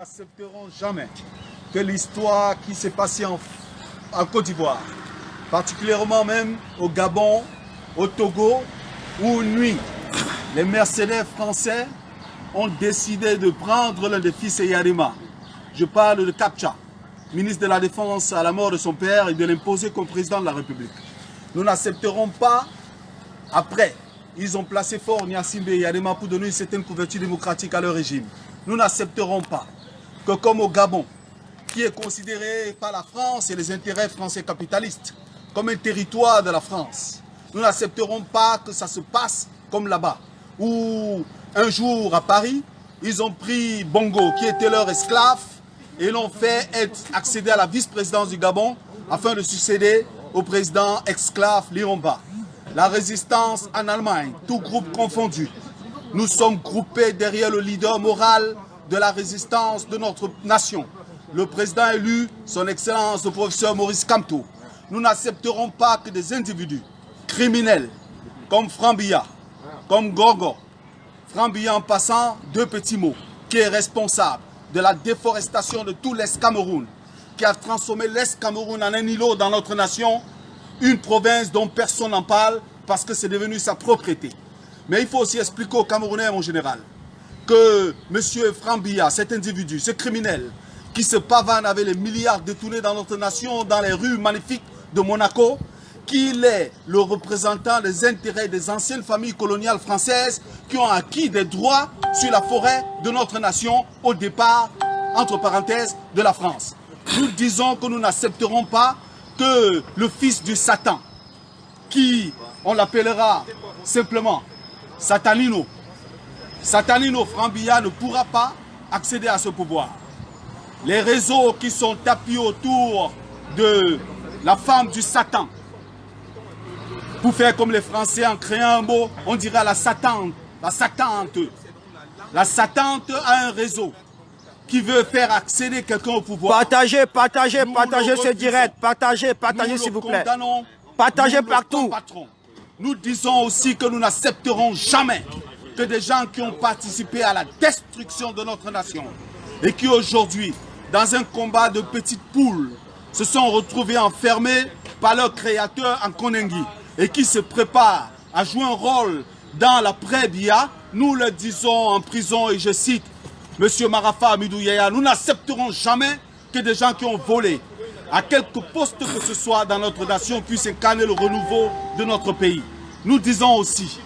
N'accepterons jamais que l'histoire qui s'est passée en Côte d'Ivoire, particulièrement même au Gabon, au Togo, où nuit, les mercenaires français ont décidé de prendre l'un des fils Yarima. Je parle de Kapcha, ministre de la Défense à la mort de son père et de l'imposer comme président de la République. Nous n'accepterons pas, après, ils ont placé fort Gnassingbé et Yarima pour donner une certaine couverture démocratique à leur régime. Nous n'accepterons pas que comme au Gabon, qui est considéré par la France et les intérêts français capitalistes comme un territoire de la France, nous n'accepterons pas que ça se passe comme là-bas, où un jour à Paris, ils ont pris Bongo, qui était leur esclave, et l'ont fait accéder à la vice-présidence du Gabon afin de succéder au président esclave Liromba. La résistance en Allemagne, tout groupe confondu, nous sommes groupés derrière le leader moral de la résistance de notre nation, le président élu, son Excellence le professeur Maurice Kamto. Nous n'accepterons pas que des individus criminels comme Frambilla, comme Gorgo, Frambilla en passant, deux petits mots, qui est responsable de la déforestation de tout l'Est Cameroun, qui a transformé l'Est Cameroun en un îlot dans notre nation, une province dont personne n'en parle parce que c'est devenu sa propriété. Mais il faut aussi expliquer aux Camerounais, mon général, que M. Frambilla, cet individu, ce criminel, qui se pavane avec les milliards détournés dans notre nation, dans les rues magnifiques de Monaco, qu'il est le représentant des intérêts des anciennes familles coloniales françaises qui ont acquis des droits sur la forêt de notre nation au départ, entre parenthèses, de la France. Nous disons que nous n'accepterons pas que le fils du Satan, qui, on l'appellera simplement Satanino Frambilla, ne pourra pas accéder à ce pouvoir. Les réseaux qui sont tapis autour de la femme du Satan, pour faire comme les Français en créant un mot, on dira la satante. La satante a un réseau qui veut faire accéder quelqu'un au pouvoir. Partagez ce direct, partagez s'il vous plaît. Partagez partout. Nous disons aussi que nous n'accepterons jamais que des gens qui ont participé à la destruction de notre nation et qui aujourd'hui, dans un combat de petites poules, se sont retrouvés enfermés par leur créateur en Konengi et qui se préparent à jouer un rôle dans l'après-Bia, nous le disons en prison et je cite M. Marafa Amidou Yaya, nous n'accepterons jamais que des gens qui ont volé à quelque poste que ce soit dans notre nation puissent incarner le renouveau de notre pays. Nous disons aussi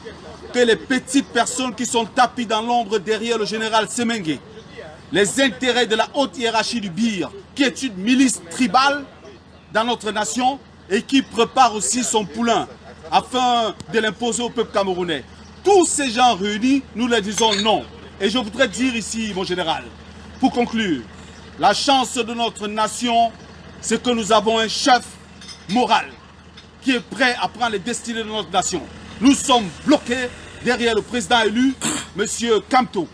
que les petites personnes qui sont tapies dans l'ombre derrière le général Semengue, les intérêts de la haute hiérarchie du BIR, qui est une milice tribale dans notre nation et qui prépare aussi son poulain afin de l'imposer au peuple camerounais. Tous ces gens réunis, nous leur disons non. Et je voudrais dire ici, mon général, pour conclure, la chance de notre nation, c'est que nous avons un chef moral qui est prêt à prendre les destinées de notre nation. Nous sommes bloqués derrière le président élu, M. Kamto,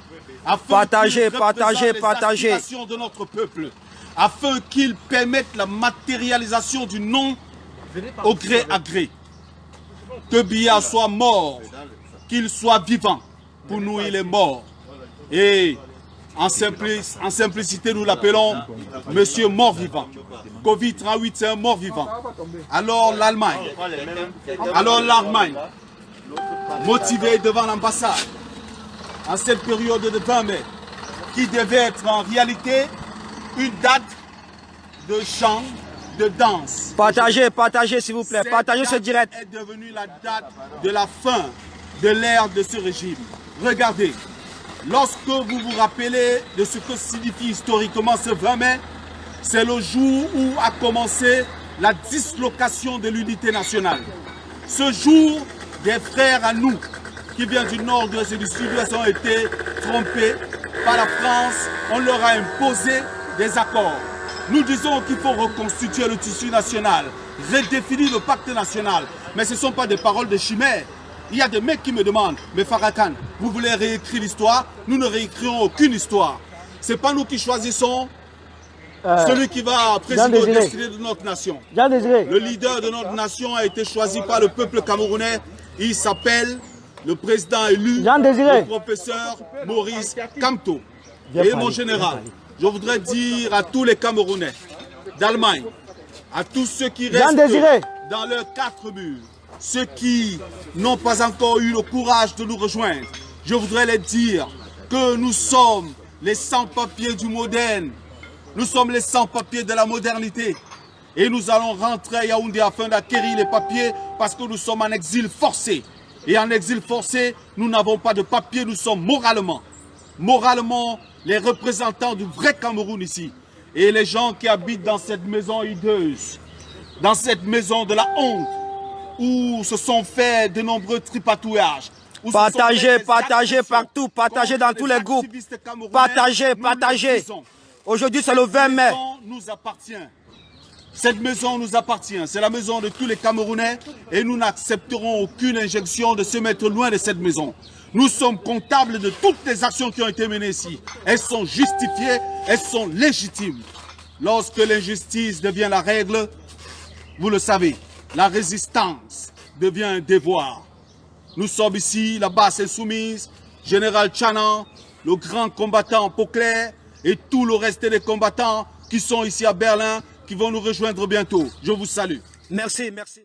afin qu'il représente les aspirations de notre peuple, afin qu'il permette la matérialisation du non au gré à gré. Que Biya soit mort, qu'il soit vivant. Pour nous, il est mort. Et en simplicité, nous l'appelons Monsieur mort-vivant. Covid-38, c'est un mort-vivant. Alors l'Allemagne, motivée devant l'ambassade, en cette période de 20 mai, qui devait être en réalité une date de chant, de danse. Partagez s'il vous plaît, partagez ce direct. Est devenue la date de la fin de l'ère de ce régime. Regardez, lorsque vous vous rappelez de ce que signifie historiquement ce 20 mai, c'est le jour où a commencé la dislocation de l'unité nationale. Ce jour, des frères à nous, qui viennent du nord et du sud-ouest, ont été trompés par la France. On leur a imposé des accords. Nous disons qu'il faut reconstituer le tissu national, redéfinir le pacte national. Mais ce ne sont pas des paroles de chimère. Il y a des mecs qui me demandent, mais Farrakhan, vous voulez réécrire l'histoire? Nous ne réécrirons aucune histoire. Ce n'est pas nous qui choisissons celui qui va présider aux destinées de notre nation. Le leader de notre nation a été choisi par le peuple camerounais. Il s'appelle le président élu, le professeur Maurice Kamto. Et mon général, je voudrais dire à tous les Camerounais d'Allemagne, à tous ceux qui restent dans leurs 4 murs, ceux qui n'ont pas encore eu le courage de nous rejoindre, je voudrais les dire que nous sommes les sans-papiers du moderne. Nous sommes les sans-papiers de la modernité. Et nous allons rentrer à Yaoundé afin d'acquérir les papiers parce que nous sommes en exil forcé. Et en exil forcé, nous n'avons pas de papiers, nous sommes moralement les représentants du vrai Cameroun ici. Et les gens qui habitent dans cette maison hideuse, dans cette maison de la honte, où se sont faits de nombreux tripatouillages. Partagez, partagez partout, partagez dans tous les groupes. Partagez, partagez. Aujourd'hui, c'est le 20 mai. Cette maison nous appartient. C'est la maison de tous les Camerounais et nous n'accepterons aucune injection de se mettre loin de cette maison. Nous sommes comptables de toutes les actions qui ont été menées ici. Elles sont justifiées, elles sont légitimes. Lorsque l'injustice devient la règle, vous le savez, la résistance devient un devoir. Nous sommes ici, la basse insoumise, Général Tchanan, le grand combattant Poclair et tout le reste des combattants qui sont ici à Berlin, qui vont nous rejoindre bientôt. Je vous salue. Merci, merci.